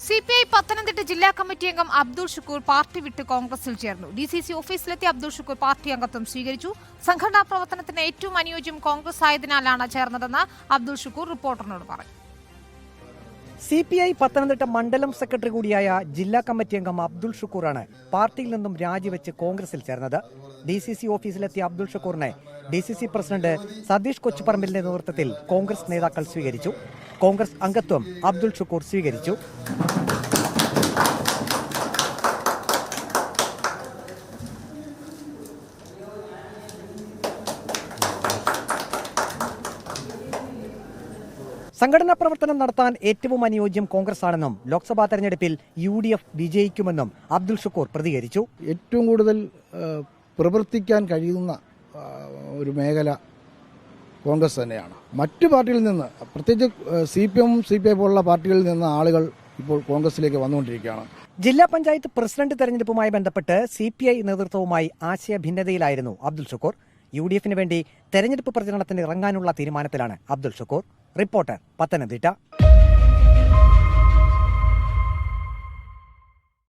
CPI Pathanamthitta ജില്ലാ committee അംഗം Abdul Shukkur party വിട്ട് കോൺഗ്രസിൽ ചേർന്നു. DCC ഓഫീസിലെത്തിയ അബ്ദുൾ ഷുക്കൂർ പാർട്ടി അംഗത്വം സ്വീകരിച്ചു. സംഘടനാ പ്രവർത്തനത്തിന് ഏറ്റവും അനുയോജ്യം കോൺഗ്രസ് ആയതിനാലാണ് ചേർന്നതെന്ന് അബ്ദുൾ ഷുക്കൂർ റിപ്പോർട്ടറിനോട് പറഞ്ഞു. CPI പത്തനംതിട്ട മണ്ഡലം സെക്രട്ടറി കൂടിയായ ജില്ലാ കമ്മിറ്റി അംഗം അബ്ദുൾ ഷുക്കൂറാണ് പാർട്ടിയിൽ നിന്നും രാജിവെച്ച് കോൺഗ്രസിൽ ചേർന്നത്. DCC ഓഫീസിലെത്തിയ അബ്ദുൾ ഷുക്കൂറിനെ DCC പ്രസിഡന്റ് സതീഷ് കൊച്ചുപറമ്പിലിന്റെ നേതൃത്വത്തിൽ കോൺഗ്രസ് നേതാക്കൾ സ്വീകരിച്ചു. കോൺഗ്രസ് അംഗത്വം അബ്ദുൾ ഷുക്കൂർ സ്വീകരിച്ചു. സംഘടനാ പ്രവർത്തനം നടത്താൻ ഏറ്റവും അനുയോജ്യം കോൺഗ്രസ് ആണെന്നും ലോക്സഭാ തെരഞ്ഞെടുപ്പിൽ UDF വിജയിക്കുമെന്നും അബ്ദുൾ ഷുക്കൂർ പ്രതികരിച്ചു. ഏറ്റവും കൂടുതൽ പ്രവർത്തിക്കാൻ കഴിയുന്ന ഒരു മേഖല കോൺഗ്രസ് തന്നെയാണ്. മറ്റു പാർട്ടികളിൽ നിന്ന്, പ്രത്യേകിച്ച് CPM, CPI പോലുള്ള പാർട്ടികളിൽ നിന്ന് ആളുകൾ ഇപ്പോൾ കോൺഗ്രസിലേക്ക് വന്നുകൊണ്ടിരിക്കുകയാണ്. ജില്ലാ പഞ്ചായത്ത് പ്രസിഡന്റ് തെരഞ്ഞെടുപ്പുമായി ബന്ധപ്പെട്ട് CPI നേതൃത്വവുമായി ആശയ ഭിന്നതയിലായിരുന്നു അബ്ദുൾ ഷുക്കൂർ. UDF വേണ്ടി തെരഞ്ഞെടുപ്പ് പ്രചരണത്തിന് ഇറങ്ങാനുള്ള തീരുമാനത്തിലാണ് അബ്ദുൾ ഷുക്കൂർ. റിപ്പോർട്ടർ, പത്തനംതിട്ട.